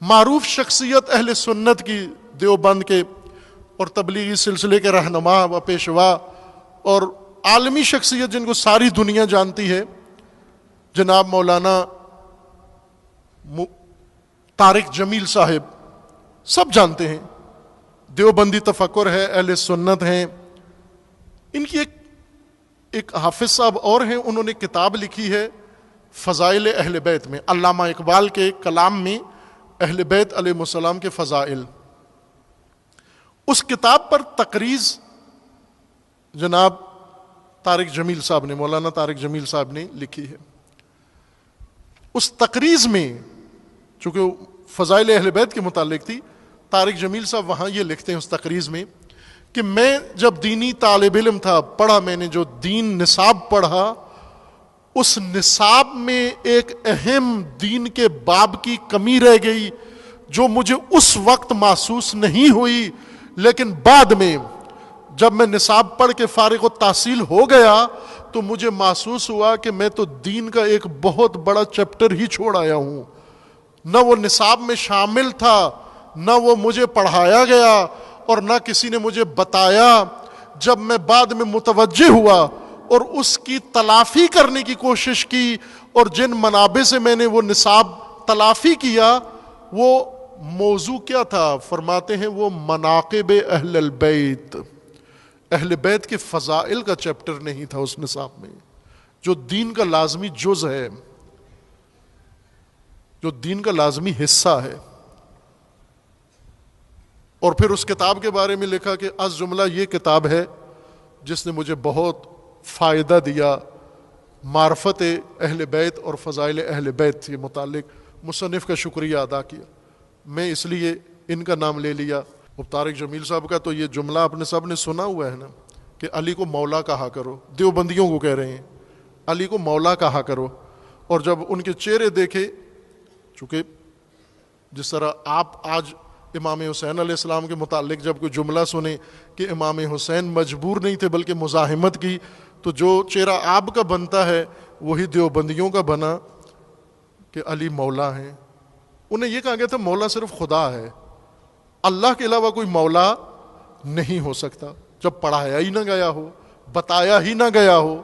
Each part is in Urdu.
معروف شخصیت اہل سنت کی، دیوبند کے اور تبلیغی سلسلے کے رہنما و پیشوا اور عالمی شخصیت جن کو ساری دنیا جانتی ہے، جناب مولانا طارق جمیل صاحب، سب جانتے ہیں، دیوبندی تفکر ہے، اہل سنت ہیں۔ ان کی ایک حافظ صاحب اور ہیں، انہوں نے کتاب لکھی ہے فضائل اہل بیت میں، علامہ اقبال کے کلام میں اہل بیت علیہ السلام کے فضائل، اس کتاب پر تقریض جناب طارق جمیل صاحب نے، مولانا طارق جمیل صاحب نے لکھی ہے۔ اس تقریض میں چونکہ فضائل اہل بیت کے متعلق تھی، طارق جمیل صاحب وہاں یہ لکھتے ہیں اس تقریض میں کہ میں جب دینی طالب علم تھا، پڑھا میں نے جو دین نصاب پڑھا، اس نصاب میں ایک اہم دین کے باب کی کمی رہ گئی جو مجھے اس وقت محسوس نہیں ہوئی، لیکن بعد میں جب میں نصاب پڑھ کے فارغ التحصیل ہو گیا تو مجھے محسوس ہوا کہ میں تو دین کا ایک بہت بڑا چیپٹر ہی چھوڑ آیا ہوں، نہ وہ نصاب میں شامل تھا، نہ وہ مجھے پڑھایا گیا، اور نہ کسی نے مجھے بتایا۔ جب میں بعد میں متوجہ ہوا اور اس کی تلافی کرنے کی کوشش کی، اور جن منابع سے میں نے وہ نصاب تلافی کیا، وہ موضوع کیا تھا؟ فرماتے ہیں وہ مناقب اہل البیت، اہل بیت کے فضائل کا چیپٹر نہیں تھا اس نصاب میں، جو دین کا لازمی جز ہے، جو دین کا لازمی حصہ ہے۔ اور پھر اس کتاب کے بارے میں لکھا کہ از جملہ یہ کتاب ہے جس نے مجھے بہت فائدہ دیا، معرفت اہل بیت اور فضائل اہل بیت کے متعلق مصنف کا شکریہ ادا کیا۔ میں اس لیے ان کا نام لے لیا۔ اب طارق جمیل صاحب کا تو یہ جملہ آپ نے سب نے سنا ہوا ہے نا کہ علی کو مولا کہا کرو، دیوبندیوں کو کہہ رہے ہیں علی کو مولا کہا کرو۔ اور جب ان کے چہرے دیکھے، چونکہ جس طرح آپ آج امام حسین علیہ السلام کے متعلق جب کوئی جملہ سنیں کہ امام حسین مجبور نہیں تھے بلکہ مزاحمت کی، تو جو چہرہ آپ کا بنتا ہے وہی دیوبندیوں کا بنا کہ علی مولا ہیں۔ انہیں یہ کہا گیا تھا مولا صرف خدا ہے، اللہ کے علاوہ کوئی مولا نہیں ہو سکتا۔ جب پڑھایا ہی نہ گیا ہو، بتایا ہی نہ گیا ہو،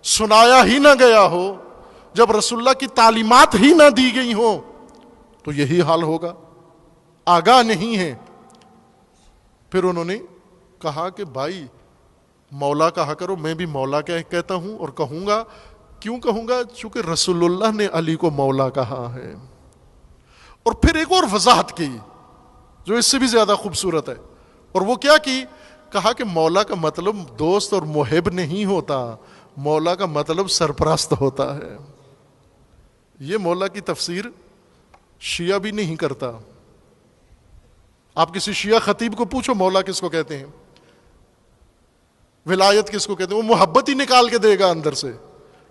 سنایا ہی نہ گیا ہو، جب رسول اللہ کی تعلیمات ہی نہ دی گئی ہوں تو یہی حال ہوگا، آگاہ نہیں ہے۔ پھر انہوں نے کہا کہ بھائی مولا کہا کرو، میں بھی مولا کہتا ہوں اور کہوں گا۔ کیوں کہوں گا؟ چونکہ رسول اللہ نے علی کو مولا کہا ہے۔ اور پھر ایک اور وضاحت کی جو اس سے بھی زیادہ خوبصورت ہے، اور وہ کیا کی؟ کہا کہ مولا کا مطلب دوست اور محب نہیں ہوتا، مولا کا مطلب سرپرست ہوتا ہے۔ یہ مولا کی تفسیر شیعہ بھی نہیں کرتا۔ آپ کسی شیعہ خطیب کو پوچھو مولا کس کو کہتے ہیں، ولایت کس کو کہتے ہیں، وہ محبت ہی نکال کے دے گا اندر سے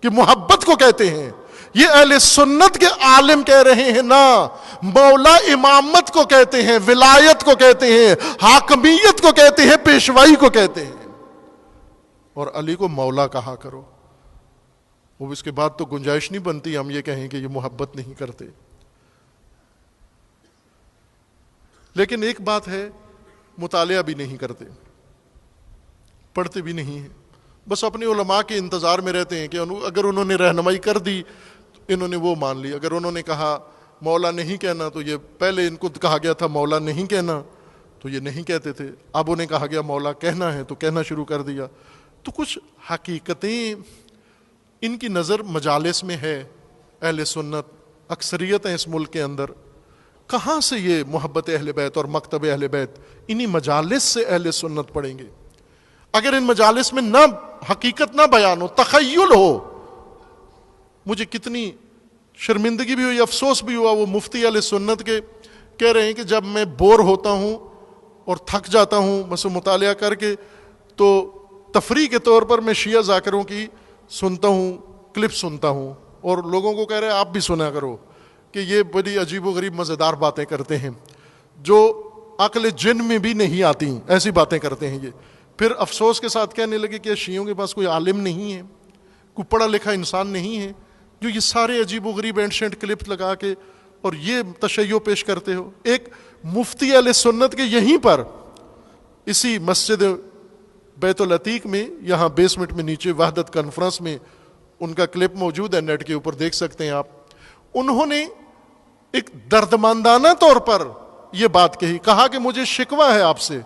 کہ محبت کو کہتے ہیں۔ یہ اہل سنت کے عالم کہہ رہے ہیں نا، مولا امامت کو کہتے ہیں، ولایت کو کہتے ہیں، حاکمیت کو کہتے ہیں، پیشوائی کو کہتے ہیں، اور علی کو مولا کہا کرو۔ وہ اس کے بعد تو گنجائش نہیں بنتی ہم یہ کہیں کہ یہ محبت نہیں کرتے۔ لیکن ایک بات ہے، مطالعہ بھی نہیں کرتے، پڑھتے بھی نہیں ہیں، بس اپنے علماء کے انتظار میں رہتے ہیں کہ اگر انہوں نے رہنمائی کر دی تو انہوں نے وہ مان لی، اگر انہوں نے کہا مولا نہیں کہنا تو یہ پہلے ان کو کہا گیا تھا مولا نہیں کہنا تو یہ نہیں کہتے تھے، اب انہیں کہا گیا مولا کہنا ہے تو کہنا شروع کر دیا۔ تو کچھ حقیقتیں ان کی نظر مجالس میں ہے، اہل سنت اکثریت ہیں اس ملک کے اندر، کہاں سے یہ محبت اہل بیت اور مکتب اہل بیت؟ انہی مجالس سے اہل سنت پڑھیں گے۔ اگر ان مجالس میں نہ حقیقت نہ بیان ہو، تخیل ہو، مجھے کتنی شرمندگی بھی ہوئی، افسوس بھی ہوا، وہ مفتی اہل سنت کے کہہ رہے ہیں کہ جب میں بور ہوتا ہوں اور تھک جاتا ہوں بس مطالعہ کر کے، تو تفریح کے طور پر میں شیعہ ذاکروں کی سنتا ہوں، کلپ سنتا ہوں، اور لوگوں کو کہہ رہے ہیں آپ بھی سنا کرو کہ یہ بڑی عجیب و غریب مزیدار باتیں کرتے ہیں جو عقل جن میں بھی نہیں آتی، ایسی باتیں کرتے ہیں یہ۔ پھر افسوس کے ساتھ کہنے لگے کہ شیعوں کے پاس کوئی عالم نہیں ہے، کوئی پڑھا لکھا انسان نہیں ہے جو یہ سارے عجیب و غریب اینشنٹ کلپ لگا کے اور یہ تشیع پیش کرتے ہو. ایک مفتی اہل سنت کے یہیں پر اسی مسجد بیت العتیق میں یہاں بیسمنٹ میں نیچے وحدت کانفرنس میں ان کا کلپ موجود ہے, نیٹ کے اوپر دیکھ سکتے ہیں آپ. انہوں نے ایک دردمندانہ طور پر یہ بات کہی, کہا کہ مجھے شکوہ ہے آپ سے,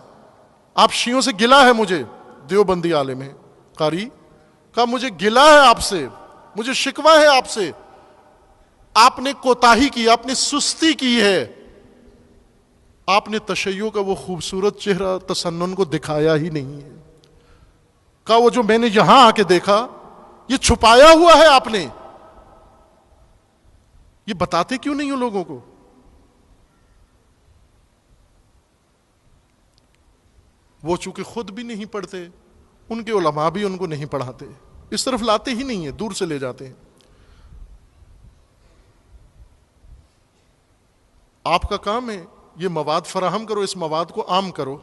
آپ شیعوں سے گلہ ہے مجھے. دیوبندی عالم ہے قاری, کہا مجھے گلہ ہے آپ سے, مجھے شکوہ ہے آپ سے, آپ نے کوتاہی کی, آپ نے سستی کی ہے, آپ نے تشیع کا وہ خوبصورت چہرہ تسنن کو دکھایا ہی نہیں ہے. کہا وہ جو میں نے یہاں آ کے دیکھا یہ چھپایا ہوا ہے آپ نے, یہ بتاتے کیوں نہیں ہو لوگوں کو؟ وہ چونکہ خود بھی نہیں پڑھتے, ان کے علماء بھی ان کو نہیں پڑھاتے, اس طرف لاتے ہی نہیں ہیں, دور سے لے جاتے ہیں. آپ کا کام ہے یہ مواد فراہم کرو, اس مواد کو عام کرو.